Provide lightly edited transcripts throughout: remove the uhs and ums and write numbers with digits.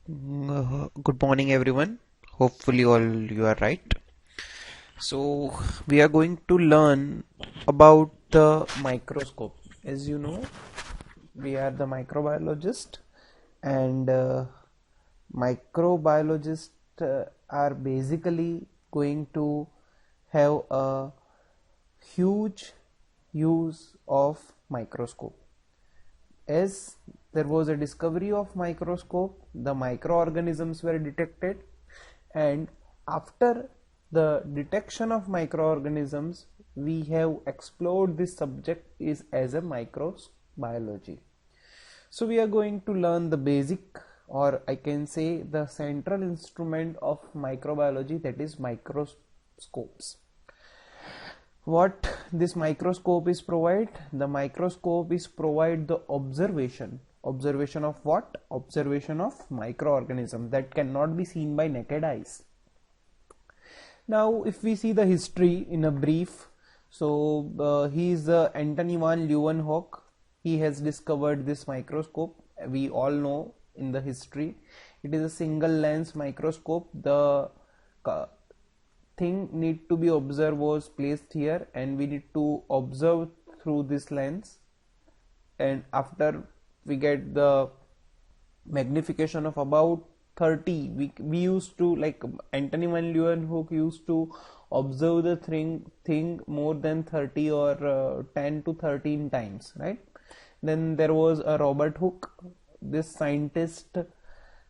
Good morning, everyone. Hopefully, all you are right. So, we are going to learn about the microscope. As you know, we are the microbiologist, and microbiologists are basically going to have a huge use of microscope. As there was a discovery of microscope, the microorganisms were detected, and after the detection of microorganisms, we have explored this subject is as a microbiology. So we are going to learn the basic, or I can say the central instrument of microbiology, that is microscopes. What this microscope is provide? The microscope is provide the observation of what? Observation of microorganism that cannot be seen by naked eyes. Now if we see the history in a brief, so he is Antony van Leeuwenhoek. He has discovered this microscope. We all know in the history it is a single lens microscope. The thing need to be observed was placed here, and we need to observe through this lens, and after we get the magnification of about 30, we used to, like, Antony van Leeuwenhoek used to observe the thing more than 30 or 10 to 13 times, right? Then there was a Robert Hooke. This scientist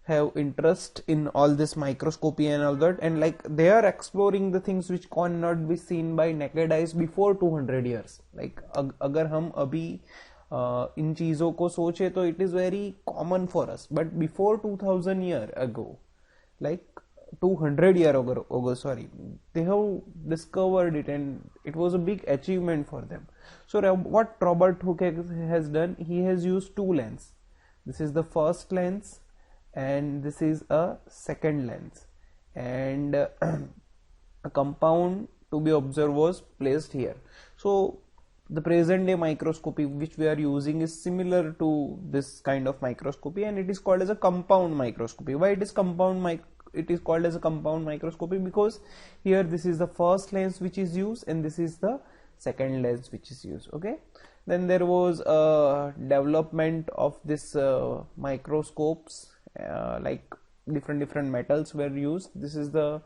have interest in all this microscopy and all that, and like they are exploring the things which cannot be seen by naked eyes before 200 years. like अगर हम अभी इन चीजों को सोचे तो it is very common for us, but before 2000 year ago, like 200 year ago, sorry, they have discovered it, and it was a big achievement for them. So what Robert Hooke has done, he has used two lenses. This is the first lens, and this is a second lens, and a compound to be observed was placed here. So the present day microscopy which we are using is similar to this kind of microscopy, and it is called as a compound microscopy. Why it is it is called as a compound microscopy? Because here this is the first lens which is used, and this is the second lens which is used. Okay, then there was a development of this microscopes, like different metals were used. This is the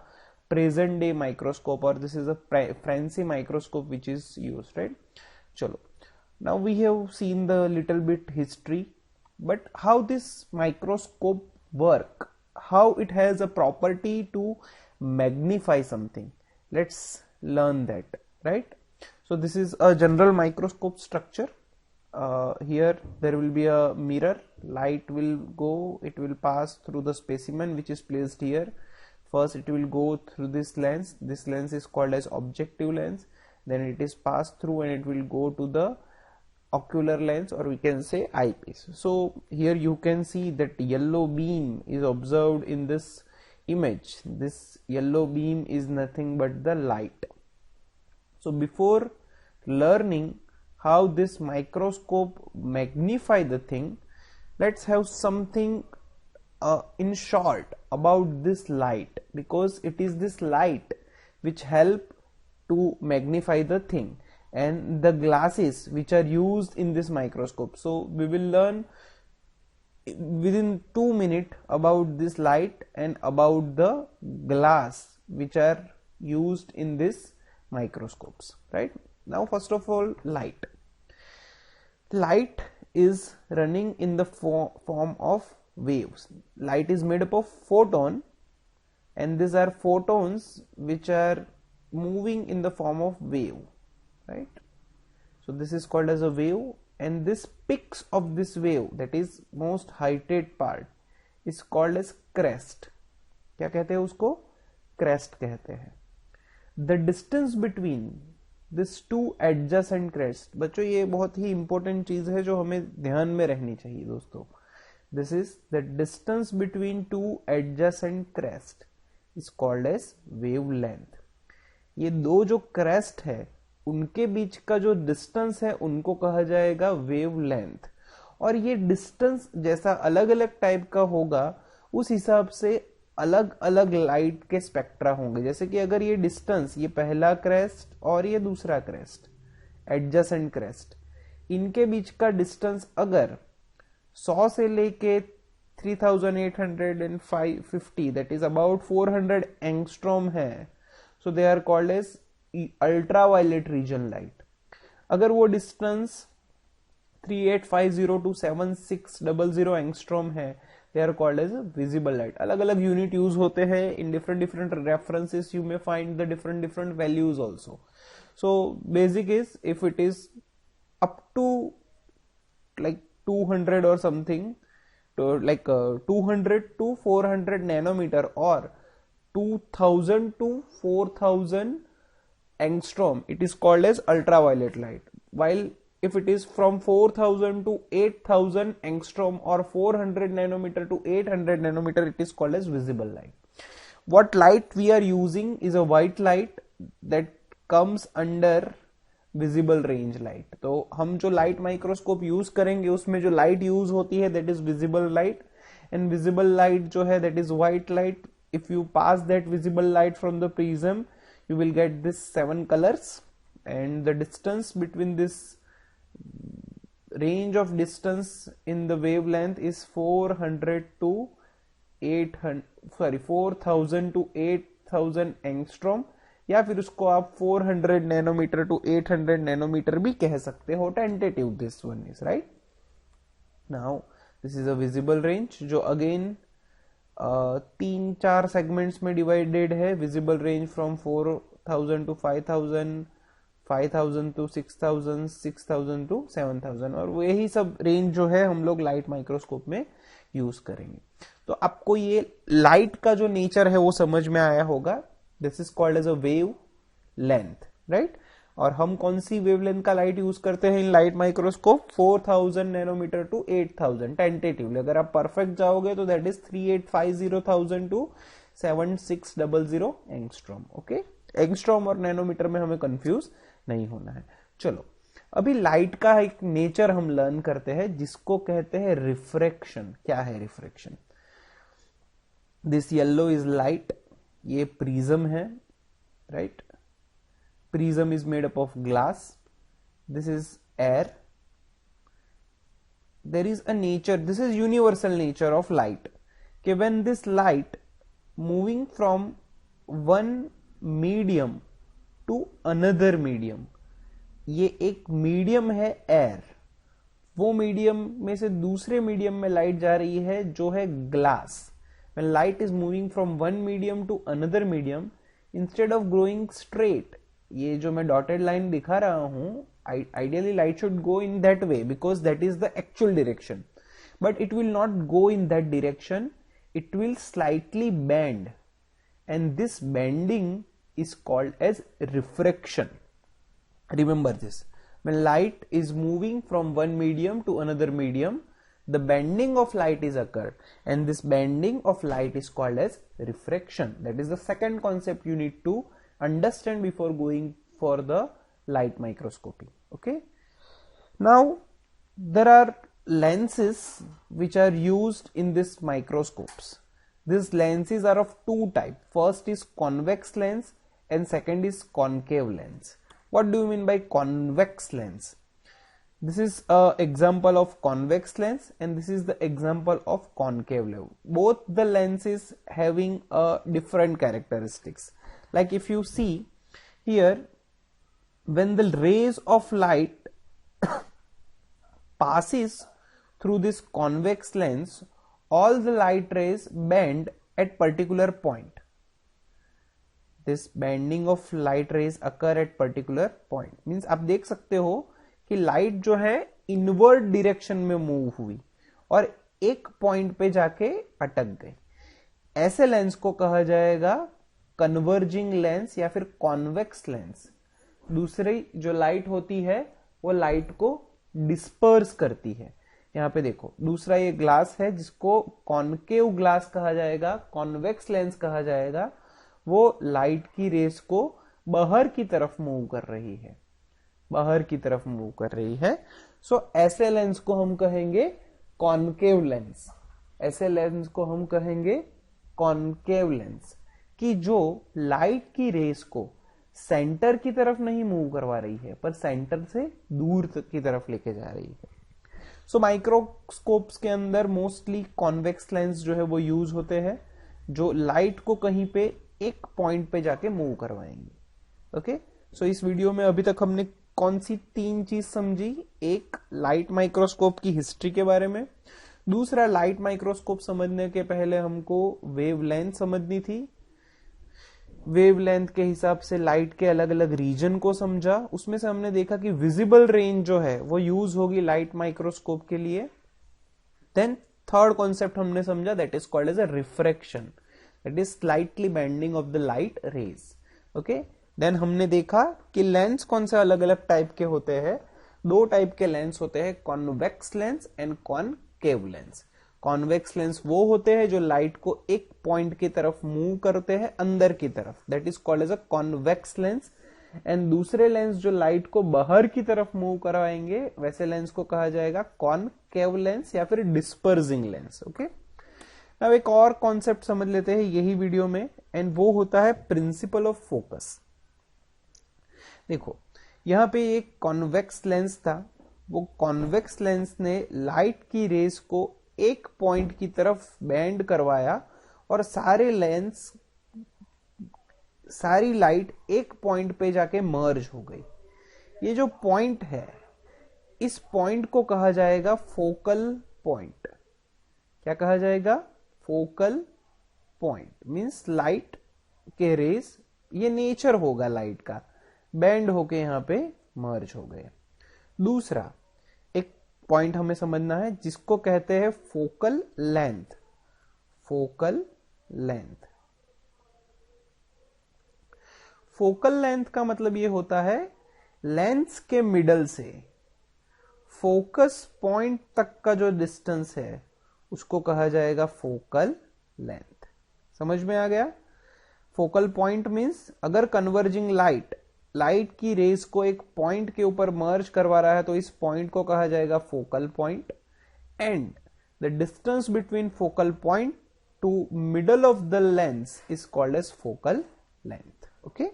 present day microscope, or this is a fancy microscope which is used, right? Chalo, now we have seen the little bit history, but how this microscope work, how it has a property to magnify something, let's learn that, right? So this is a general microscope structure. Here there will be a mirror. Light will go, it will pass through the specimen which is placed here. First it will go through this lens. This lens is called as objective lens. Then it is passed through and it will go to the ocular lens, or we can say eyepiece. So here you can see that yellow beam is observed in this image. This yellow beam is nothing but the light. So before learning how this microscope magnify the thing, let's have something in short about this light, because it is this light which help to magnify the thing, and the glasses which are used in this microscope. So we will learn within 2 minutes about this light and about the glass which are used in this microscopes, right? Now first of all, light is running in the form of waves. Light is made up of photon, and these are photons which are moving in the form of wave, right? So this is called as a wave, and this peaks of this wave, that is most heighted part, is called as crest. क्या कहते हैं उसको? Crest कहते हैं. The distance between this two adjacent crest, बच्चों ये बहुत ही important चीज है जो हमें ध्यान में रहनी चाहिए दोस्तों. This is the distance between two adjacent crest is called as wavelength. ये दो जो crest है उनके बीच का जो distance है उनको कहा जाएगा wavelength. और ये distance जैसा अलग अलग टाइप का होगा उस हिसाब से अलग अलग लाइट के स्पेक्ट्रा होंगे। जैसे कि अगर ये डिस्टेंस, ये पहला क्रेस्ट और ये दूसरा क्रेस्ट, एडजेसेंट क्रेस्ट, इनके बीच का डिस्टेंस अगर 100 से लेके 3850, दैट इज अबाउट 400 एंगस्ट्रॉम है, so they are called as ultraviolet region light. अगर वो डिस्टेंस 3850 टू 7600 एंगस्ट्रॉम है, they are called as visible light। अलग अलग यूनिट यूज होते हैं in different different references, you may find the different different values also. So basic is if it is up to like 200 or something, to like 200 to 400 nanometer or 2000 to 4000 angstrom, it is called as ultraviolet light, while if it is from 4000 to 8000 angstrom or 400 nanometer to 800 nanometer, it is called as visible light. What light we are using is a white light that comes under visible range light। तो हम जो light microscope use करेंगे उसमें जो light use होती है that is visible light, and visible light जो है that is white light. If you pass that visible light from the prism, you will get this 7 colors, and the distance between this range of distance in the wavelength is 4000 to 8000 angstrom, या फिर उसको आप 400 nanometre to 800 nanometre भी कह सकते हो। Tentative this one is right. Now this is a visible range जो again 3-4 segments में डिवाइडेड है। Visible range from 4000 to 5000, 5000 to 6000, 6000 to 7000, और वो यही सब रेंज जो है हम लोग लाइट माइक्रोस्कोप में यूज करेंगे। तो आपको ये लाइट का जो नेचर है वो समझ में आया होगा। This is called as a wave length, right. और हम कौन सी वेवलेंथ का लाइट यूज करते हैं in light microscope? 4000 nanometre to 8000 tentatively. अगर आप परफेक्ट जाओगे तो that is 3850,000 to 7600 angstrom. Okay, angstrom और नैनोमीटर में हमें कंफ्यूज नहीं होना है। चलो अभी लाइट का एक नेचर हम लर्न करते हैं जिसको कहते हैं रिफ्रैक्शन। क्या है refraction? This yellow is light, ये प्रिज्म है, right. Prism is made up of glass. This is air. There is a nature, this is universal nature of light, कि when this light moving from one medium to another medium, ये एक medium है air, वो medium में से दूसरे medium में light जा रही है जो है glass. When light is moving from one medium to another medium, instead of going straight, ये जो मैं डॉटेड लाइन दिखा रहा हूं, ideally light should go in that way because that is the actual direction, but it will not go in that direction, it will slightly bend, and this bending is called as refraction. Remember this, when light is moving from one medium to another medium, the bending of light is occurred, and this bending of light is called as refraction. That is the second concept you need to understand before going for the light microscopy. Okay, now there are lenses which are used in this microscopes. These lenses are of two types. First is convex lens and second is concave lens. What do you mean by convex lens? This is an example of convex lens and this is the example of concave lens. Both the lenses having a different characteristics. Like if you see here, when the rays of light passes through this convex lens, all the light rays bend at particular point. This bending of light rays occur at particular point. Means आप देख सकते हो कि light जो है inward direction में move हुई और एक पॉइंट पे जाके अटक गई। ऐसे लेंस को कहा जाएगा कन्वर्जिंग लेंस या फिर कॉन्वेक्स लेंस। दूसरी जो लाइट होती है वो लाइट को डिस्पर्स करती है। यहाँ पे देखो दूसरा ये ग्लास है जिसको कॉन्केव ग्लास कहा जाएगा, कॉन्वेक्स लेंस कहा जाएगा। वो लाइट की रेस को बाहर की तरफ मूव कर रही है, बाहर की तरफ मूव कर रही है। सो ऐसे लेंस को हम कहेंगे कॉन्केव लेंस। ऐसे लेंस को हम कहेंगे कॉनकेव लेंस, कि जो लाइट की रेस को सेंटर की तरफ नहीं मूव करवा रही है पर सेंटर से दूर की तरफ लेके जा रही है। सो माइक्रोस्कोप्स के अंदर मोस्टली कॉन्वेक्स लेंस जो है वो यूज होते हैं, जो लाइट को कहीं पे एक पॉइंट पे जाके मूव करवाएंगे। ओके, सो इस वीडियो में अभी तक हमने कौन सी 3 चीज समझी? एक, लाइट माइक्रोस्कोप की हिस्ट्री के बारे में। दूसरा, लाइट माइक्रोस्कोप समझने के पहले हमको वेवलेंथ समझनी थी। वेवलेंथ के हिसाब से लाइट के अलग अलग रीजन को समझा। उसमें से हमने देखा कि विजिबल रेंज जो है वो यूज होगी लाइट माइक्रोस्कोप के लिए। देन थर्ड कॉन्सेप्ट हमने समझा, that is called as a refraction, that is slightly bending of the light rays. Okay, then हमने देखा कि लेंस कौन से अलग अलग टाइप के होते हैं। 2 टाइप के लेंस होते हैं, convex lens and concave lens. Convex lens वो होते हैं जो लाइट को एक पॉइंट की तरफ मूव करते हैं अंदर की तरफ, that is called as a convex lens. And दूसरे लेंस जो लाइट को बाहर की तरफ मूव करवाएंगे, वैसे लेंस को कहा जाएगा कॉनकेव लेंस या फिर डिस्पर्सिंग लेंस। ओके, अब एक और कॉन्सेप्ट समझ लेते हैं यही वीडियो में, एंड वो होता है प्रिंसिपल ऑफ फोकस। देखो, यहां पे एक कॉन्वेक्स लेंस था, वो कॉन्वेक्स लेंस ने लाइट की रेस को एक पॉइंट की तरफ बेंड करवाया और सारी लाइट एक पॉइंट पे जाके मर्ज हो गई। ये जो पॉइंट है, इस पॉइंट को कहा जाएगा फोकल पॉइंट। क्या कहा जाएगा? Focal point. मींस लाइट के रेस, ये नेचर होगा लाइट का, बेंड होके यहां पे मर्ज हो गए। दूसरा एक पॉइंट हमें समझना है जिसको कहते हैं focal length. Focal length, focal length का मतलब ये होता है लेंस के मिडल से फोकस पॉइंट तक का जो डिस्टेंस है उसको कहा जाएगा फोकल लेंथ। समझ में आ गया? फोकल पॉइंट मींस अगर कन्वर्जिंग लाइट की रेस को एक पॉइंट के ऊपर मर्ज करवा रहा है तो इस पॉइंट को कहा जाएगा focal point. And the distance between focal point to middle of the lens is called as focal length. Okay.